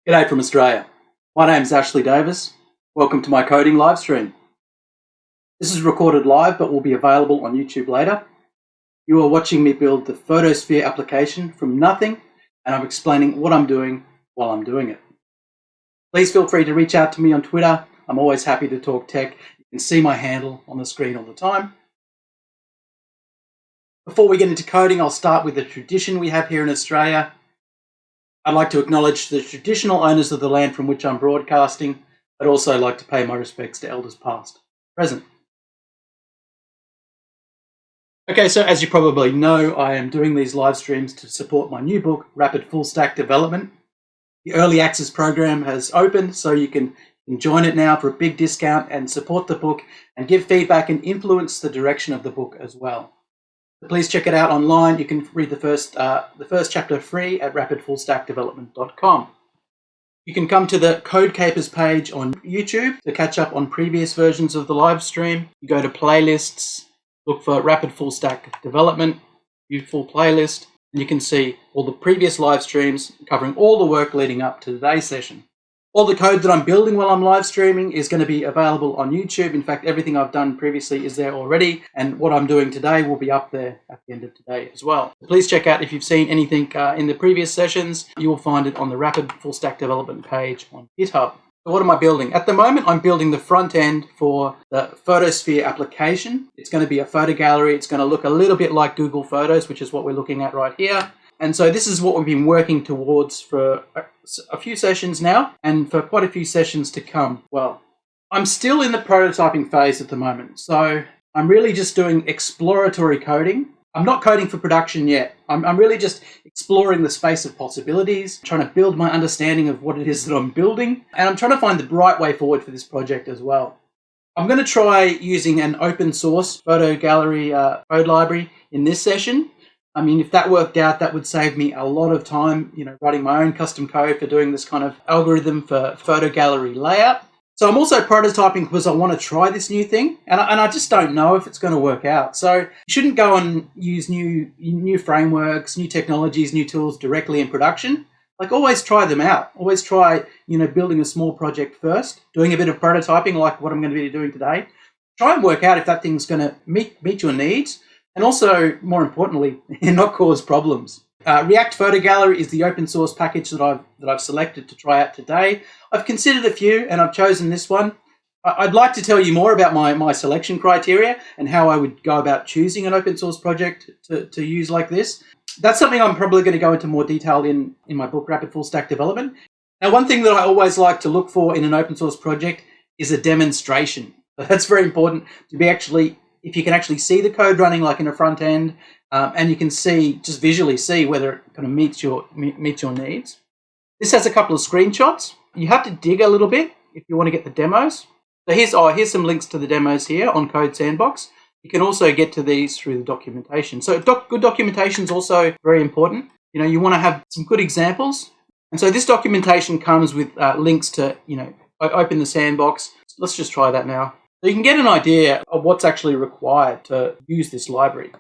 G'day from Australia. My name's Ashley Davis. Welcome to my coding live stream. This is recorded live but will be available on YouTube later. You are watching me build the Photosphere application from nothing, and I'm explaining what I'm doing while I'm doing it. Please feel free to reach out to me on Twitter. I'm always happy to talk tech. You can see my handle on the screen all the time. Before we get into coding, I'll start with the tradition we have here in Australia. I'd like to acknowledge the traditional owners of the land from which I'm broadcasting. I'd also like to pay my respects to elders past, present. Okay, so as you probably know, I am doing these live streams to support my new book, Rapid Fullstack Development. The early access program has opened, so you can join it now for a big discount and support the book and give feedback and influence the direction of the book as well. Please check it out online. You can read the first chapter free at rapidfullstackdevelopment.com. You can come to the Code Capers page on YouTube to catch up on previous versions of the live stream. You go to playlists, look for Rapid Fullstack Development, view full playlist, and you can see all the previous live streams covering all the work leading up to today's session. All the code that I'm building while I'm live streaming is going to be available on YouTube. In fact, everything I've done previously is there already, and what I'm doing today will be up there at the end of today as well. Please check out if you've seen anything in the previous sessions. You will find it on the Rapid Fullstack Development page on GitHub. So what am I building? At the moment, I'm building the front end for the Photosphere application. It's going to be a photo gallery. It's going to look a little bit like Google Photos, which is what we're looking at right here. And so this is what we've been working towards for a few sessions now and for quite a few sessions to come. Well, I'm still in the prototyping phase at the moment. So I'm really just doing exploratory coding. I'm not coding for production yet. I'm really just exploring the space of possibilities, trying to build my understanding of what it is that I'm building. And I'm trying to find the right way forward for this project as well. I'm going to try using an open source photo gallery code library in this session. I mean, if that worked out, that would save me a lot of time, writing my own custom code for doing this kind of algorithm for photo gallery layout. So I'm also prototyping because I want to try this new thing, and I just don't know if it's going to work out. So you shouldn't go and use new frameworks, new technologies, new tools directly in production. Like, always try them out. Always try, building a small project first, doing a bit of prototyping like what I'm going to be doing today. Try and work out if that thing's going to meet your needs. And also, more importantly, not cause problems. React Photo Gallery is the open source package that I've selected to try out today. I've considered a few and I've chosen this one. I'd like to tell you more about my selection criteria and how I would go about choosing an open source project to use like this. That's something I'm probably going to go into more detail in my book, Rapid Fullstack Development. Now, one thing that I always like to look for in an open source project is a demonstration. That's very important to be if you can actually see the code running like in a front end, and you can just visually see whether it kind of meets your needs. This has a couple of screenshots. You have to dig a little bit if you want to get the demos. So here's some links to the demos here on Code Sandbox. You can also get to these through the documentation. So good documentation is also very important. You want to have some good examples. And so this documentation comes with links to, open the sandbox. Let's just try that now. So you can get an idea of what's actually required to use this library.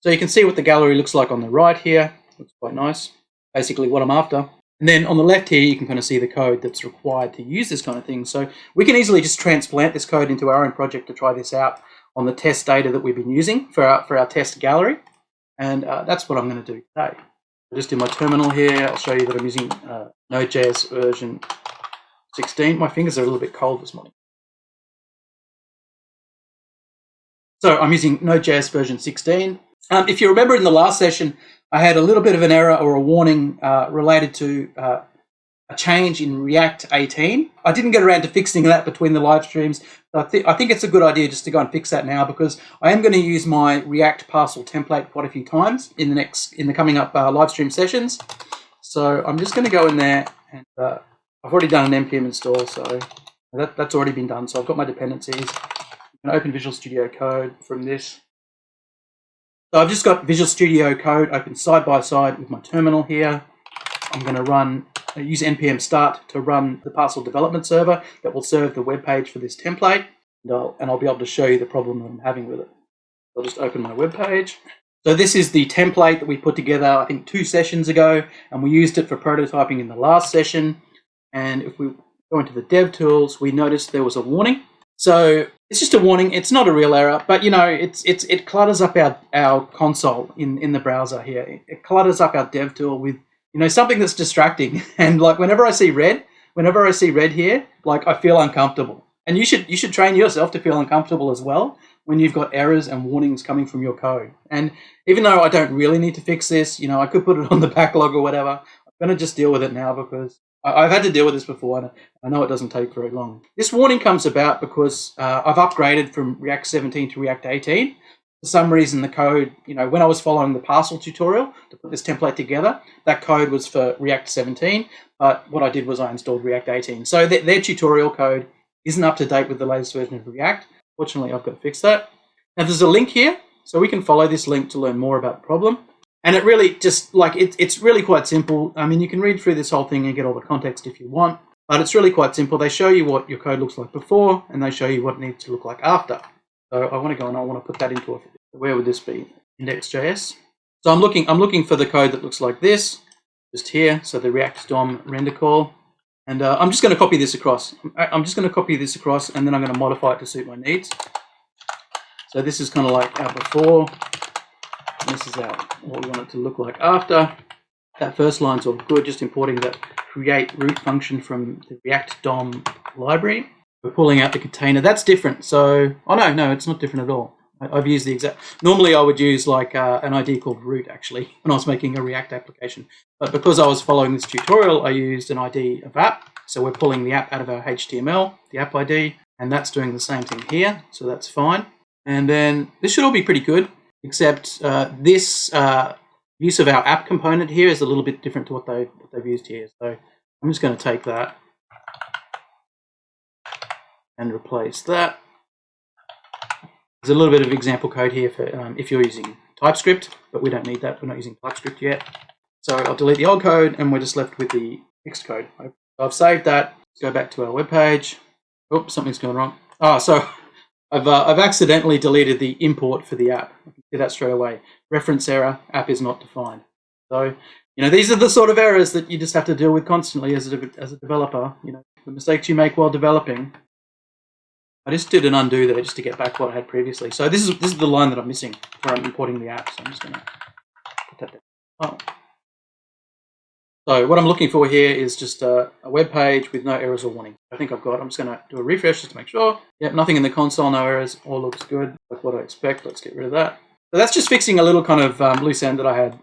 So you can see what the gallery looks like on the right here. Looks quite nice. Basically what I'm after. And then on the left here, you can kind of see the code that's required to use this kind of thing. So we can easily just transplant this code into our own project to try this out on the test data that we've been using for our test gallery. And that's what I'm going to do today. I'll just do my terminal here. I'll show you that I'm using Node.js version 16. My fingers are a little bit cold this morning. So I'm using Node.js version 16. If you remember in the last session, I had a little bit of an error or a warning related to a change in React 18. I didn't get around to fixing that between the live streams. I think it's a good idea just to go and fix that now, because I am going to use my React Parcel template quite a few times in the coming up live stream sessions. So I'm just going to go in there, and I've already done an npm install, so that's already been done. So I've got my dependencies. I'm going to open Visual Studio Code from this. So I've just got Visual Studio Code open side by side with my terminal here. I'm going to use npm start to run the Parcel development server that will serve the web page for this template, and I'll be able to show you the problem that I'm having with it. I'll just open my web page. So this is the template that we put together, I think 2 sessions ago, and we used it for prototyping in the last session. And if we go into the dev tools, we noticed there was a warning. So it's just a warning. It's not a real error, but it clutters up our console in the browser here. It clutters up our dev tool with something that's distracting. And like whenever I see red here, like I feel uncomfortable. And you should train yourself to feel uncomfortable as well when you've got errors and warnings coming from your code. And even though I don't really need to fix this, I could put it on the backlog or whatever. I'm going to just deal with it now because I've had to deal with this before, and I know it doesn't take very long. This warning comes about because I've upgraded from React 17 to React 18. For some reason, the code, when I was following the Parcel tutorial to put this template together, that code was for React 17, but what I did was I installed React 18. So their tutorial code isn't up to date with the latest version of React. Fortunately, I've got to fix that. Now, there's a link here, so we can follow this link to learn more about the problem. And it really just, it's really quite simple. I mean, you can read through this whole thing and get all the context if you want, but it's really quite simple. They show you what your code looks like before, and they show you what it needs to look like after. So I want to go and I want to put that into where would this be? Index.js. So I'm looking for the code that looks like this, just here. So the React DOM render call. And I'm just going to copy this across. I'm just going to copy this across, and then I'm going to modify it to suit my needs. So this is kind of like our before. And this is what we want it to look like after. That first line's all good, just importing that create root function from the React DOM library. We're pulling out the container. That's different. So, no, it's not different at all. I've used the exact. Normally, I would use like an ID called root actually when I was making a React application. But because I was following this tutorial, I used an ID of app. So we're pulling the app out of our HTML, the app ID, and that's doing the same thing here. So that's fine. And then this should all be pretty good, except this use of our app component here is a little bit different to what they've used here. So I'm just going to take that and replace that. There's a little bit of example code here for if you're using TypeScript, but we don't need that. We're not using TypeScript yet. So I'll delete the old code, and we're just left with the fixed code. So I've saved that. Let's go back to our web page. Oops, something's going wrong. So I've accidentally deleted the import for the app. I can see that straight away. Reference error, app is not defined. So these are the sort of errors that you just have to deal with constantly as a developer. The mistakes you make while developing. I just did an undo there just to get back what I had previously. So this is the line that I'm missing where I'm importing the app. So I'm just going to put that there. So what I'm looking for here is just a web page with no errors or warning. I'm just going to do a refresh just to make sure. Yep, nothing in the console, no errors, all looks good. Like what I expect. Let's get rid of that. So that's just fixing a little kind of loose end that I had.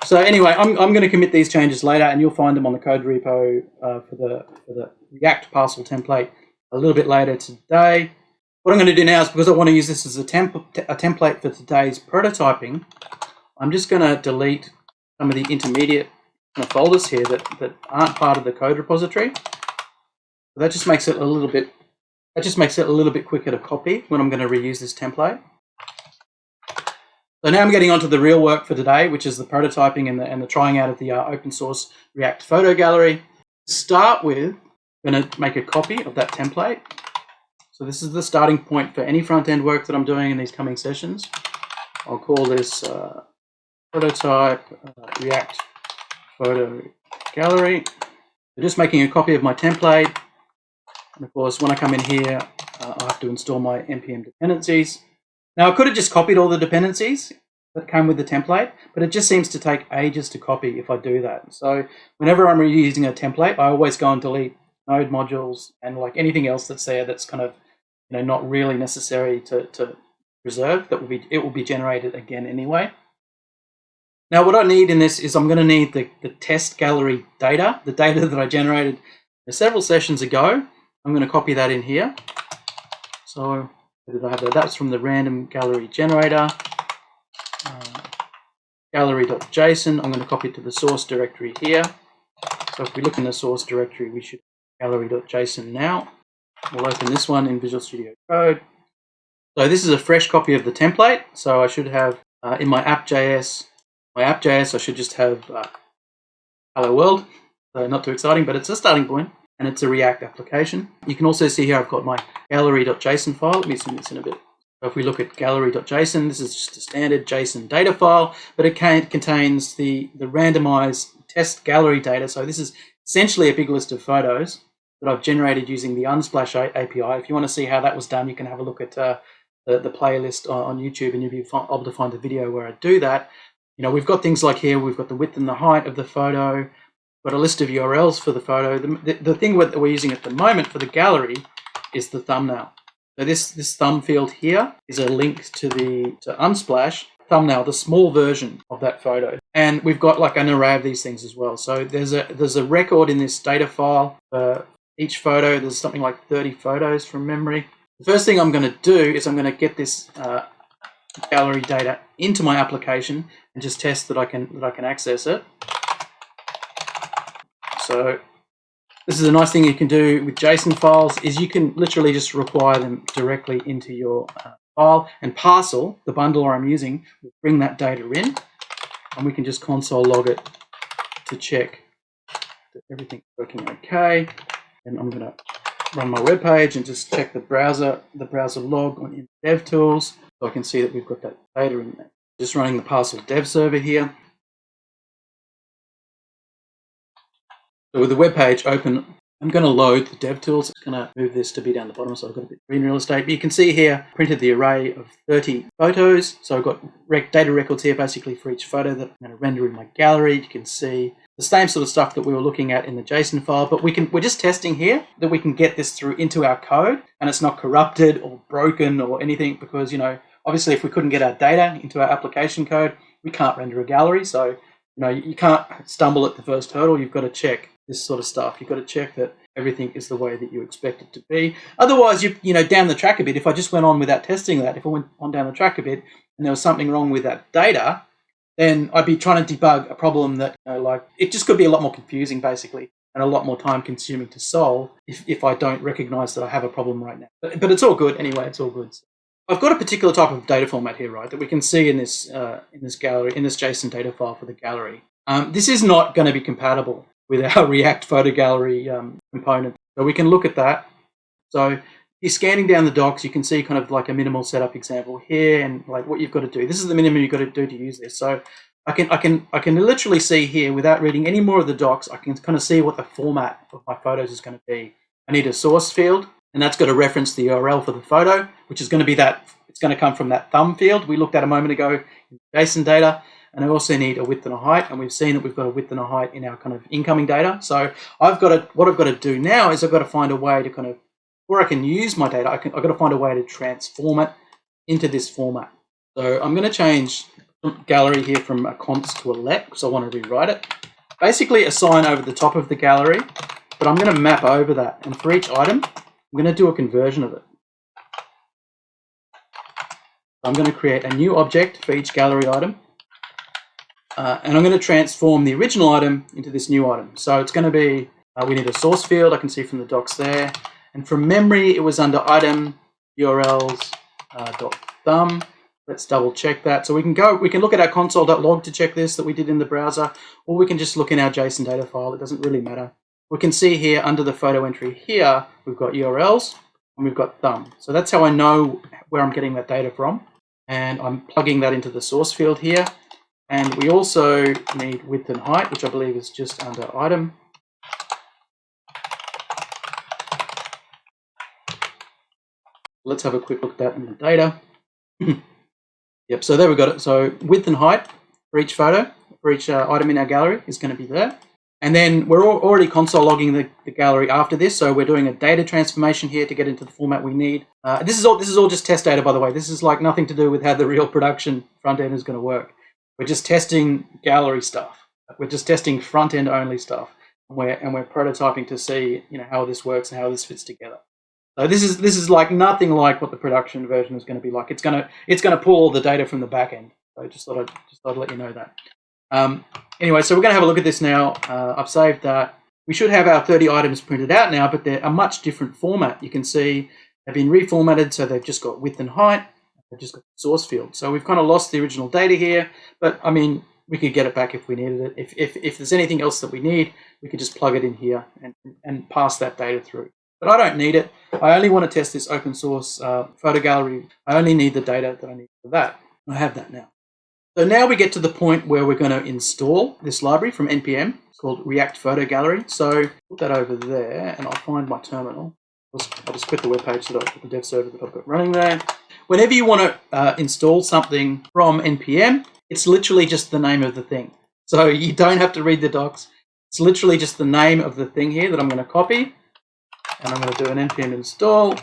So anyway, I'm going to commit these changes later, and you'll find them on the code repo for the React Parcel template a little bit later today. What I'm going to do now is, because I want to use this as a template for today's prototyping, I'm just going to delete some of the intermediate folders here that aren't part of the code repository. So that just makes it a little bit quicker to copy when I'm going to reuse this template. So now I'm getting onto the real work for today, which is the prototyping and the trying out of the open source React photo gallery. To start with, I'm going to make a copy of that template. So this is the starting point for any front-end work that I'm doing in these coming sessions. I'll call this prototype React photo gallery. So just making a copy of my template. And of course, when I come in here, I have to install my npm dependencies. Now, I could have just copied all the dependencies that came with the template, but it just seems to take ages to copy if I do that. So whenever I'm reusing a template, I always go and delete node modules and like anything else that's there that's kind of not really necessary to preserve. It will be generated again anyway. Now what I need in this is I'm going to need the test gallery data, the data that I generated several sessions ago. I'm going to copy that in here. So where did I have that? That's from the random gallery generator. Gallery.json. I'm going to copy it to the source directory here. So if we look in the source directory, we should gallery.json now. We'll open this one in Visual Studio Code. So this is a fresh copy of the template. So I should have in my app.js, I should just have hello world. So not too exciting, but it's a starting point, and it's a React application. You can also see here I've got my gallery.json file. Let me zoom this in a bit. So if we look at gallery.json, this is just a standard JSON data file, but it contains the randomized test gallery data. So this is essentially a big list of photos that I've generated using the Unsplash API. If you want to see how that was done, you can have a look at the playlist on YouTube, and you'll be able to find a video where I do that. You know, we've got things like here, we've got the width and the height of the photo, we've got a list of URLs for the photo. The thing that we're using at the moment for the gallery is the thumbnail. So this thumb field here is a link to Unsplash thumbnail, the small version of that photo. And we've got like an array of these things as well. So there's a record in this data file for each photo. There's something like 30 photos from memory. The first thing I'm going to do is I'm going to get this gallery data into my application and just test that I can access it. So this is a nice thing you can do with JSON files, is you can literally just require them directly into your file, and Parcel, the bundler I'm using, will bring that data in, and we can just console log it to check that everything's working okay. And I'm going to run my web page and just check the browser log on DevTools, so I can see that we've got that data in there. Just running the Parcel dev server here. So with the web page open, I'm going to load the DevTools. It's going to move this to be down the bottom, so I've got a bit of green real estate. But you can see here, printed the array of 30 photos. So I've got data records here basically for each photo that I'm going to render in my gallery. You can see the same sort of stuff that we were looking at in the JSON file, but we're just testing here that we can get this through into our code, and it's not corrupted or broken or anything, because, you know, obviously if we couldn't get our data into our application code, we can't render a gallery. So, you know, you can't stumble at the first hurdle. You've got to check this sort of stuff. You've got to check that everything is the way that you expect it to be. Otherwise, you know, down the track a bit, if I just went on without testing that, if I went on down the track a bit and there was something wrong with that data, then I'd be trying to debug a problem that, you know, like, it just could be a lot more confusing basically, and a lot more time consuming to solve if I don't recognize that I have a problem right now. But it's all good anyway. It's all good. I've got a particular type of data format here, right, that we can see in this gallery, in this JSON data file for the gallery. This is not going to be compatible with our React photo gallery component, so we can look at that. So if you're scanning down the docs, you can see kind of like a minimal setup example here, and like what you've got to do. This is the minimum you've got to do to use this. So I can literally see here, without reading any more of the docs, I can kind of see what the format of my photos is going to be. I need a source field, and that's got to reference the URL for the photo, which is going to be that. It's going to come from that thumb field we looked at a moment ago in JSON data. And I also need a width and a height, and we've seen that we've got a width and a height in our kind of incoming data. So what I've got to do now is I've got to find a way to kind of, where I can use my data, I've got to find a way to transform it into this format. So I'm going to change gallery here from a const to a let, because I want to rewrite it. Basically assign over the top of the gallery, but I'm going to map over that. And for each item, I'm going to do a conversion of it. I'm going to create a new object for each gallery item. And I'm going to transform the original item into this new item. So it's going to be, we need a source field, I can see from the docs there. And from memory, it was under item URLs .thumb. Let's double check that. So we can look at our console.log to check this that we did in the browser, or we can just look in our JSON data file. It doesn't really matter. We can see here under the photo entry here, we've got URLs and we've got thumb. So that's how I know where I'm getting that data from. And I'm plugging that into the source field here. And we also need width and height, which I believe is just under item. Let's have a quick look at that in the data. Yep, so there we got it. So width and height for each photo, for each item in our gallery is going to be there. And then we're already console logging the gallery after this. So we're doing a data transformation here to get into the format we need. This is all just test data, by the way. This is like nothing to do with how the real production front end is going to work. We're just testing gallery stuff. We're just testing front end only stuff, and we're prototyping to see, you know, how this works and how this fits together. So this is like nothing like what the production version is going to be like. It's going to pull all the data from the back end. So just thought I'd let you know that. Anyway, so we're going to have a look at this now. I've saved that. We should have our 30 items printed out now, but they're a much different format. You can see they've been reformatted, so they've just got width and height. They've just got the source field. So we've kind of lost the original data here, but I mean, we could get it back if we needed it. If there's anything else that we need, we could just plug it in here and pass that data through. but I don't need it. I only want to test this open source photo gallery. I only need the data that I need for that. I have that now. So now we get to the point where we're going to install this library from NPM. It's called React Photo Gallery. So put that over there, and I'll find my terminal. I'll just quit the web page that I've got the dev server that I've got running there. Whenever you want to install something from NPM, it's literally just the name of the thing. So you don't have to read the docs. It's literally just the name of the thing here that I'm going to copy. And I'm going to do an npm install.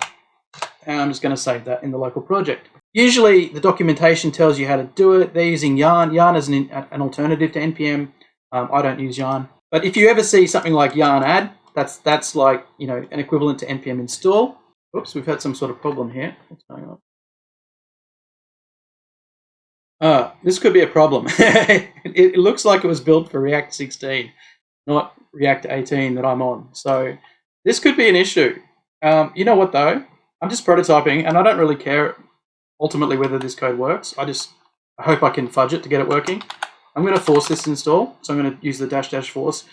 And I'm just going to save that in the local project. Usually the documentation tells you how to do it. They're using Yarn. Yarn is an alternative to NPM. I don't use Yarn. But if you ever see something like Yarn add, that's like, you know, an equivalent to npm install. Oops, we've had some sort of problem here. What's going on? This could be a problem. It looks like it was built for React 16, not React 18 that I'm on. So this could be an issue. You know what though? I'm just prototyping and I don't really care ultimately whether this code works. I hope I can fudge it to get it working. I'm going to force this install. So I'm going to use the -- force.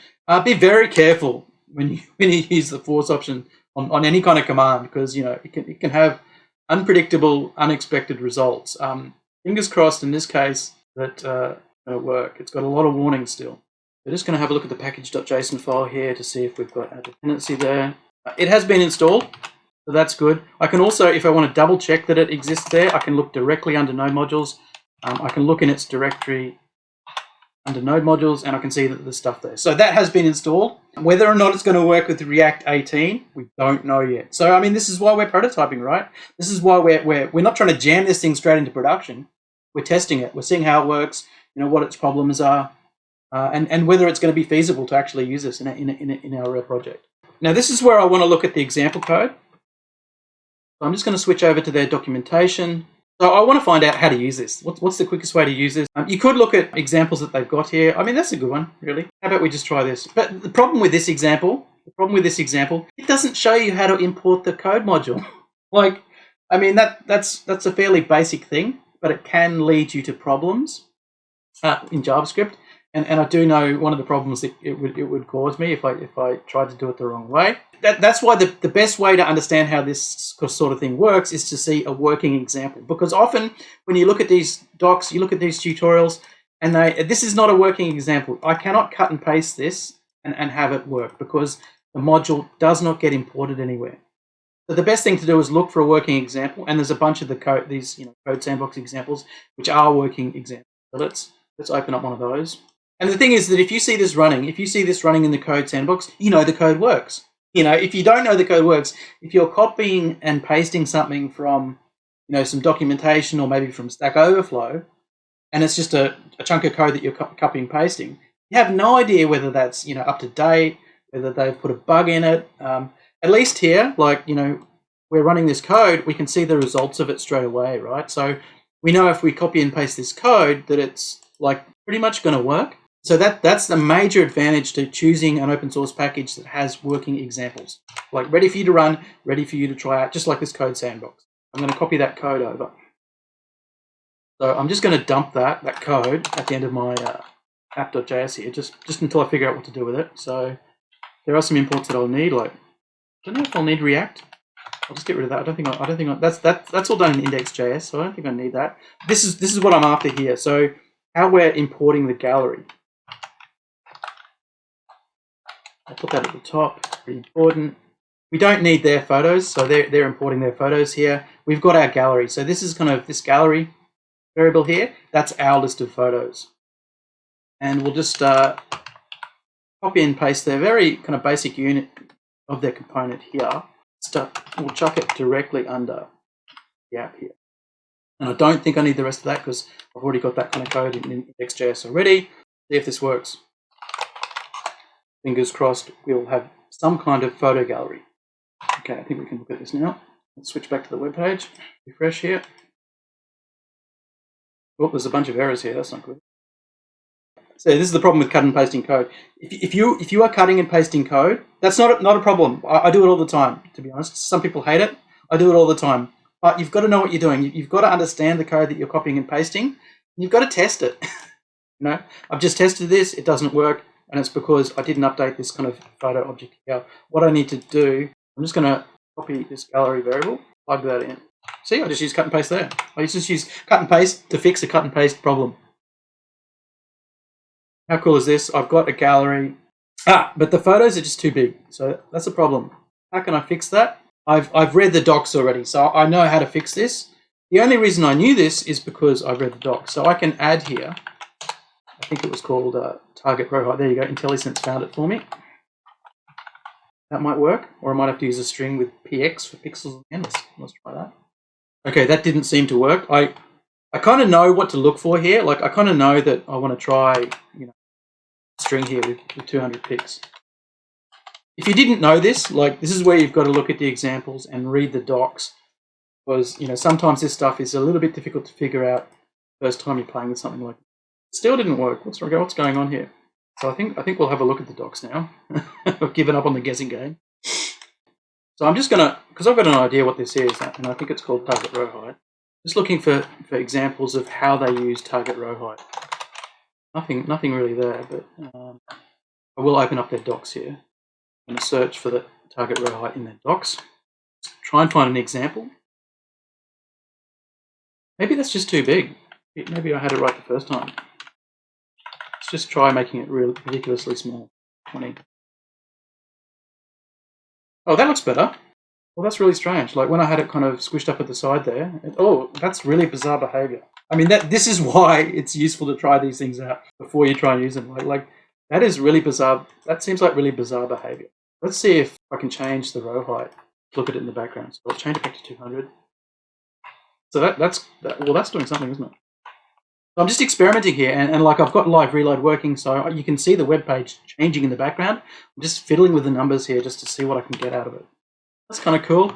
Be very careful when you use the force option on any kind of command, because you know it can have unpredictable, unexpected results. Fingers crossed in this case that it'll work. It's got a lot of warnings still. We're just going to have a look at the package.json file here to see if we've got a dependency there. It has been installed, so that's good. I can also, if I want to double check that it exists there, I can look directly under node modules. I can look in its directory under node modules and I can see that there's stuff there. So that has been installed. Whether or not it's going to work with React 18, we don't know yet. So I mean, this is why we're prototyping, right? This is why we're not trying to jam this thing straight into production. We're testing it. We're seeing how it works, you know, what its problems are, and whether it's going to be feasible to actually use this in our real project. Now, this is where I want to look at the example code. So I'm just going to switch over to their documentation. So I want to find out how to use this. What's the quickest way to use this? You could look at examples that they've got here. I mean, that's a good one, really. How about we just try this? But the problem with this example, it doesn't show you how to import the code module. Like, I mean, that's a fairly basic thing, but it can lead you to problems in JavaScript. And I do know one of the problems that it would cause me if I tried to do it the wrong way. That's why the best way to understand how this sort of thing works is to see a working example. Because often when you look at these docs, you look at these tutorials, and this is not a working example. I cannot cut and paste this and have it work because the module does not get imported anywhere. So the best thing to do is look for a working example, and there's a bunch of these code sandbox examples which are working examples. So let's open up one of those. And the thing is that if you see this running in the code sandbox, you know the code works. You know, if you don't know the code works, if you're copying and pasting something from, you know, some documentation or maybe from Stack Overflow, and it's just a chunk of code that you're copying and pasting, you have no idea whether that's, you know, up to date, whether they've put a bug in it. At least here, like, you know, we're running this code, we can see the results of it straight away, right? So we know if we copy and paste this code that it's like pretty much going to work. So that's the major advantage to choosing an open source package that has working examples, like ready for you to run, ready for you to try out, just like this code sandbox. I'm going to copy that code over. So I'm just going to dump that code at the end of my app.js here, just until I figure out what to do with it. So there are some imports that I'll need. Like, I don't know if I'll need React. I'll just get rid of that. I don't think that's all done in index.js, so I don't think I need that. This is what I'm after here. So how we're importing the gallery. I'll put that at the top, pretty important. We don't need their photos, so they're importing their photos here. We've got our gallery. So this is kind of this gallery variable here. That's our list of photos. And we'll just copy and paste their very kind of basic unit of their component here. We'll chuck it directly under the app here. And I don't think I need the rest of that because I've already got that kind of code in index.js already. See if this works. Fingers crossed, we'll have some kind of photo gallery. Okay, I think we can look at this now. Let's switch back to the web page. Refresh here. Oh, there's a bunch of errors here. That's not good. So this is the problem with cutting and pasting code. If you are cutting and pasting code, that's not a problem. I do it all the time, to be honest. Some people hate it. I do it all the time. But you've got to know what you're doing. You've got to understand the code that you're copying and pasting. You've got to test it. You know, I've just tested this. It doesn't work. And it's because I didn't update this kind of photo object here. What I need to do I'm just going to copy this gallery variable, plug that in. See, I just use cut and paste there. I just use cut and paste to fix a cut and paste problem. How cool is this? I've got a gallery. But the photos are just too big. So that's a problem. How can I fix that? I've read the docs already, so I know how to fix this. The only reason I knew this is because I've read the docs. So I can add here, I think it was called target row height. There you go, IntelliSense found it for me. That might work, or I might have to use a string with px for pixels again. Let's try that. Okay, that didn't seem to work. I kind of know what to look for here. Like I kind of know that I want to try, string here with 200 pics. If you didn't know this, like this is where you've got to look at the examples and read the docs, because sometimes this stuff is a little bit difficult to figure out the first time you're playing with something like this. Still didn't work. What's going on here? So I think we'll have a look at the docs now. I've given up on the guessing game. So I'm just gonna, because I've got an idea what this is, and I think it's called target row height. Just looking for examples of how they use target row height. Nothing really there, but I will open up their docs here. I'm going to search for the target row height in their docs. Try and find an example. Maybe that's just too big. Maybe I had it right the first time. Let's just try making it ridiculously small. 20. Oh, that looks better. Well, that's really strange. Like when I had it kind of squished up at the side there. That's really bizarre behavior. I mean, this is why it's useful to try these things out before you try and use them. Like that is really bizarre. That seems like really bizarre behavior. Let's see if I can change the row height. Look at it in the background. So I'll change it back to 200. So that's doing something, isn't it? So I'm just experimenting here, and like I've got live reload working, so you can see the web page changing in the background. I'm just fiddling with the numbers here just to see what I can get out of it. That's kind of cool.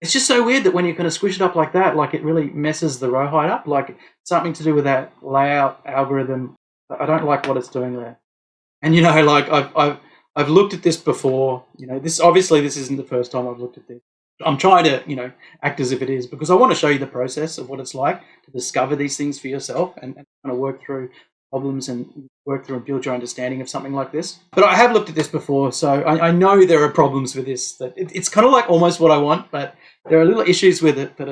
It's just so weird that when you kind of squish it up like that, like it really messes the row height up. Like something to do with that layout algorithm. I don't like what it's doing there. And like I've looked at this before. This isn't the first time I've looked at this. I'm trying to act as if it is, because I want to show you the process of what it's like to discover these things for yourself and kind of work through problems and work through and build your understanding of something like this. But I have looked at this before, so I know there are problems with this. That it's kind of like almost what I want, but there are little issues with it that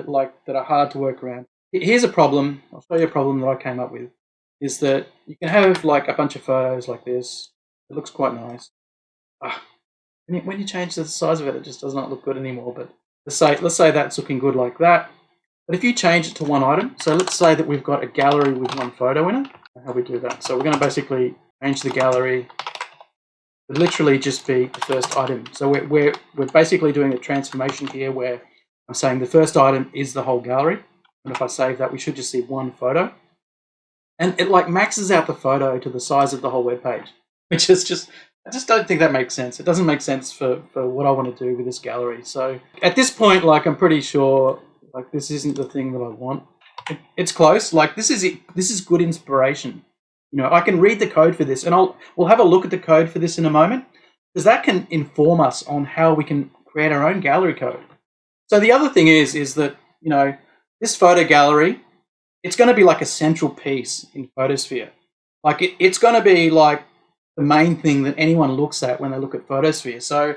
are hard to work around. Here's a problem. I'll show you a problem that I came up with. Is that you can have like a bunch of photos like this. It looks quite nice. When you change the size of it, it just does not look good anymore. But let's say that's looking good like that. But if you change it to one item, so let's say that we've got a gallery with one photo in it. How we do that? So we're going to basically change the gallery to literally just be the first item. So we're basically doing a transformation here where I'm saying the first item is the whole gallery. And if I save that, we should just see one photo. And it like maxes out the photo to the size of the whole web page, which is just, I just don't think that makes sense. It doesn't make sense for what I want to do with this gallery. So at this point, like I'm pretty sure like this isn't the thing that I want. It's close. Like this is good inspiration. I can read the code for this, and we'll have a look at the code for this in a moment, because that can inform us on how we can create our own gallery code. So the other thing is that this photo gallery, it's going to be like a central piece in Photosphere. Like it's going to be like the main thing that anyone looks at when they look at Photosphere. So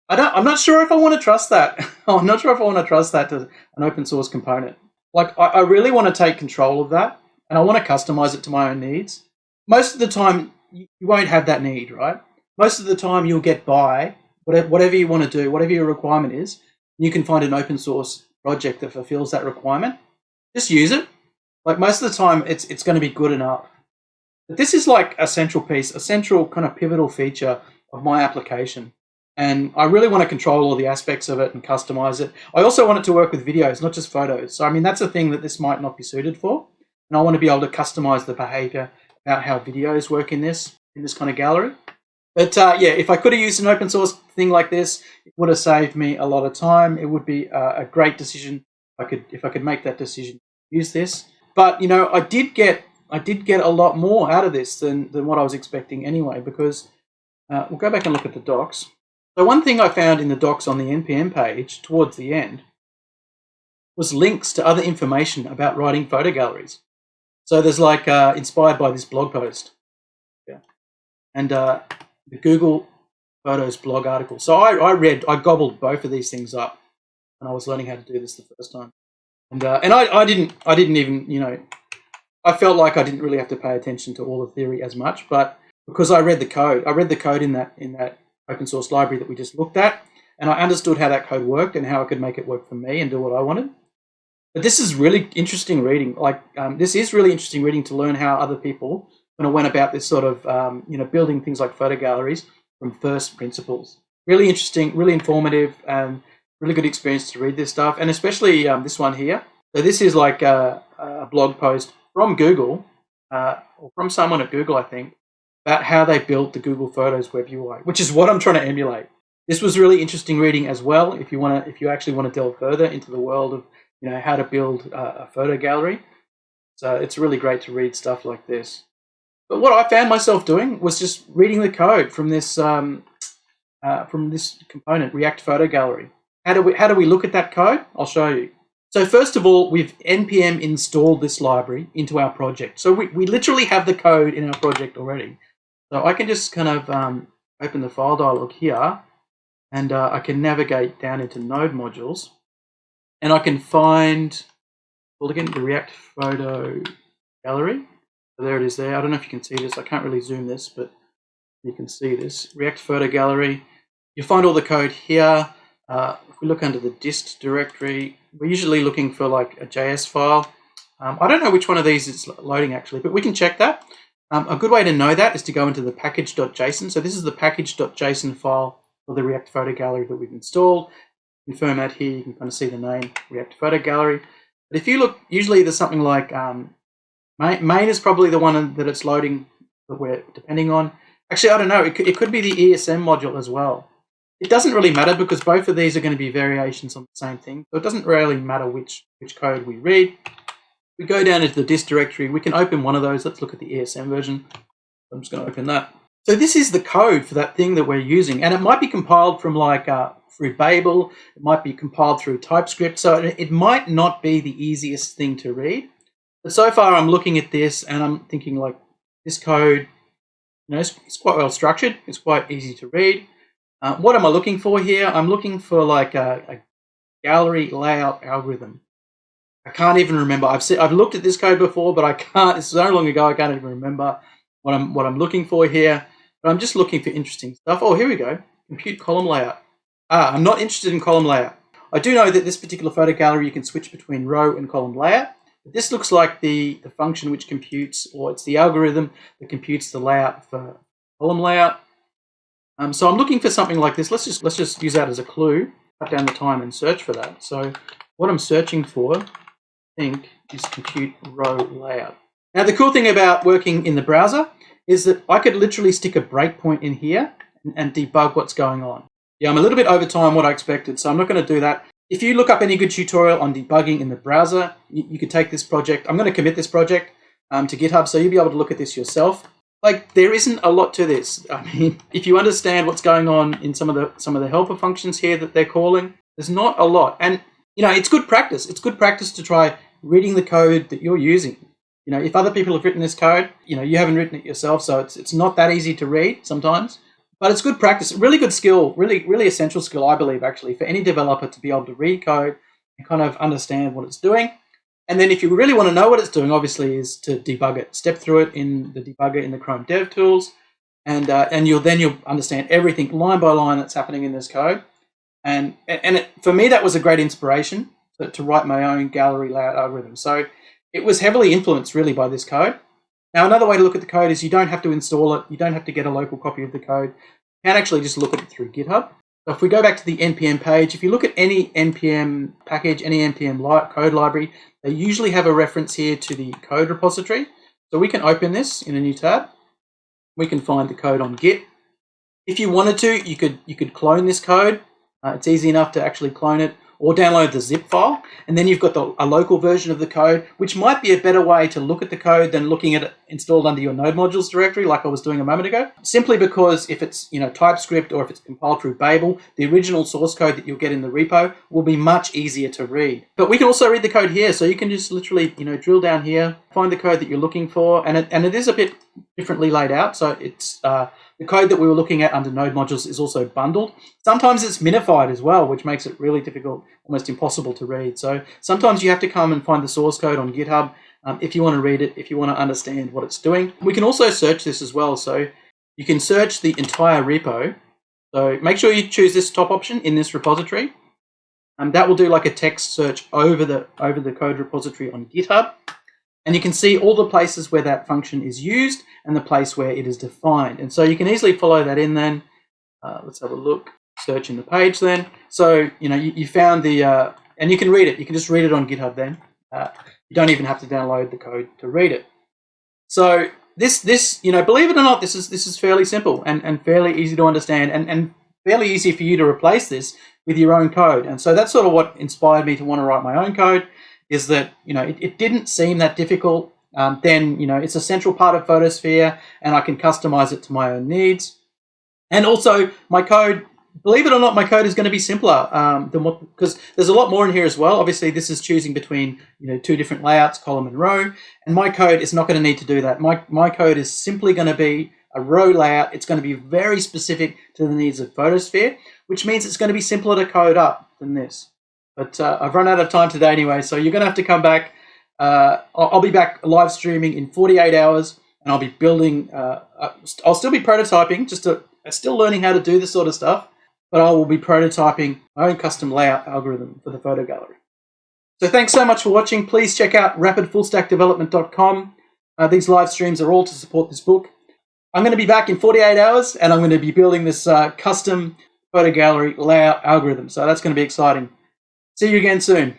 I'm not sure if I want to trust that. I'm not sure if I want to trust that to an open source component. Like I really want to take control of that, and I want to customize it to my own needs. Most of the time, you won't have that need, right? Most of the time, you'll get by whatever you want to do, whatever your requirement is. You can find an open source project that fulfills that requirement. Just use it. Like most of the time, it's going to be good enough. But this is like a central piece, a central kind of pivotal feature of my application. And I really want to control all the aspects of it and customize it. I also want it to work with videos, not just photos. So, I mean, that's a thing that this might not be suited for. And I want to be able to customize the behavior about how videos work in this kind of gallery. But yeah, if I could have used an open source thing like this, it would have saved me a lot of time. It would be a great decision if I could make that decision, use this. But, I did get a lot more out of this than what I was expecting anyway, because we'll go back and look at the docs. So one thing I found in the docs on the NPM page towards the end was links to other information about writing photo galleries. So there's like inspired by this blog post. Yeah. And the Google Photos blog article. So I gobbled both of these things up when I was learning how to do this the first time. And I didn't even, I felt like I didn't really have to pay attention to all the theory as much, but because I read the code in that open source library that we just looked at, and I understood how that code worked and how I could make it work for me and do what I wanted. But this is really interesting reading. This is really interesting reading to learn how other people kind of went about this sort of, building things like photo galleries from first principles. Really interesting, really informative, and really good experience to read this stuff. And especially this one here. So this is like a blog post from Google, or from someone at Google, I think, about how they built the Google Photos web UI, which is what I'm trying to emulate. This was really interesting reading as well. If you actually want to delve further into the world of how to build a photo gallery, so it's really great to read stuff like this. But what I found myself doing was just reading the code from this component, React Photo Gallery. How do we look at that code? I'll show you. So first of all, we've npm installed this library into our project. So we literally have the code in our project already. So I can just kind of open the file dialog here, and I can navigate down into node modules, and I can find, well, again, the React Photo Gallery. So there it is there. I don't know if you can see this. I can't really zoom this, but you can see this. React Photo Gallery. You find all the code here. If we look under the dist directory, we're usually looking for like a JS file. I don't know which one of these is loading actually, but we can check that. A good way to know that is to go into the package.json. So this is the package.json file for the React Photo Gallery that we've installed. Confirm that here, you can kind of see the name, React Photo Gallery. But if you look, usually there's something like main is probably the one that it's loading that we're depending on. Actually, I don't know, it could be the ESM module as well. It doesn't really matter because both of these are going to be variations on the same thing. So it doesn't really matter which code we read. We go down into the dist directory. We can open one of those. Let's look at the ESM version. I'm just going to open that. So this is the code for that thing that we're using. And it might be compiled from through Babel. It might be compiled through TypeScript. So it might not be the easiest thing to read. But so far I'm looking at this and I'm thinking like this code, it's quite well structured. It's quite easy to read. What am I looking for here? I'm looking for like a gallery layout algorithm. I can't even remember. I've looked at this code before, but I can't. It's so long ago I can't even remember what I'm looking for here. But I'm just looking for interesting stuff. Oh, here we go. Compute column layout. I'm not interested in column layout. I do know that this particular photo gallery you can switch between row and column layout. But this looks like the function which computes, or it's the algorithm that computes the layout for column layout. So I'm looking for something like this. Let's just use that as a clue. Cut down the time and search for that. So what I'm searching for, I think, is compute row layout. Now the cool thing about working in the browser is that I could literally stick a breakpoint in here and debug what's going on. Yeah, I'm a little bit over time what I expected, so I'm not going to do that. If you look up any good tutorial on debugging in the browser, you could take this project. I'm going to commit this project to GitHub, so you'll be able to look at this yourself. Like, there isn't a lot to this. I mean, if you understand what's going on in some of the helper functions here that they're calling, there's not a lot. And it's good practice. It's good practice to try reading the code that you're using. If other people have written this code, you haven't written it yourself, so it's not that easy to read sometimes. But it's good practice, really good skill, really, really essential skill, I believe, actually, for any developer to be able to read code and kind of understand what it's doing. And then if you really want to know what it's doing, obviously, is to debug it. Step through it in the debugger in the Chrome DevTools, and you'll understand everything line by line that's happening in this code. And for me, that was a great inspiration to write my own gallery layout algorithm. So it was heavily influenced, really, by this code. Now, another way to look at the code is you don't have to install it. You don't have to get a local copy of the code. You can actually just look at it through GitHub. So if we go back to the NPM page, if you look at any NPM package, any NPM code library, they usually have a reference here to the code repository. So we can open this in a new tab. We can find the code on Git. If you wanted to, you could clone this code. It's easy enough to actually clone it, or download the zip file, and then you've got a local version of the code, which might be a better way to look at the code than looking at it installed under your node modules directory like I was doing a moment ago, simply because if it's TypeScript or if it's compiled through Babel, the original source code that you'll get in the repo will be much easier to read. But we can also read the code here, so you can just literally drill down here, find the code that you're looking for, and it is a bit differently laid out. So it's the code that we were looking at under node modules is also bundled. Sometimes it's minified as well, which makes it really difficult, almost impossible to read. So sometimes you have to come and find the source code on GitHub if you want to read it, if you want to understand what it's doing. We can also search this as well. So you can search the entire repo. So make sure you choose this top option in this repository. That will do like a text search over the code repository on GitHub. And you can see all the places where that function is used and the place where it is defined. And so you can easily follow that in then. Let's have a look, search in the page then. So, you found the, and you can read it. You can just read it on GitHub then. You don't even have to download the code to read it. So this, believe it or not, this is fairly simple and fairly easy to understand and fairly easy for you to replace this with your own code. And so that's sort of what inspired me to want to write my own code, is that, it didn't seem that difficult. Then, it's a central part of Photosphere and I can customize it to my own needs. And also my code, believe it or not, my code is going to be simpler than because there's a lot more in here as well. Obviously, this is choosing between, two different layouts, column and row. And my code is not going to need to do that. My code is simply going to be a row layout. It's going to be very specific to the needs of Photosphere, which means it's going to be simpler to code up than this. But I've run out of time today anyway, so you're going to have to come back. I'll be back live streaming in 48 hours, and I'll be building. I'll still be prototyping, still learning how to do this sort of stuff, but I will be prototyping my own custom layout algorithm for the photo gallery. So thanks so much for watching. Please check out rapidfullstackdevelopment.com. These live streams are all to support this book. I'm going to be back in 48 hours, and I'm going to be building this custom photo gallery layout algorithm. So that's going to be exciting. See you again soon.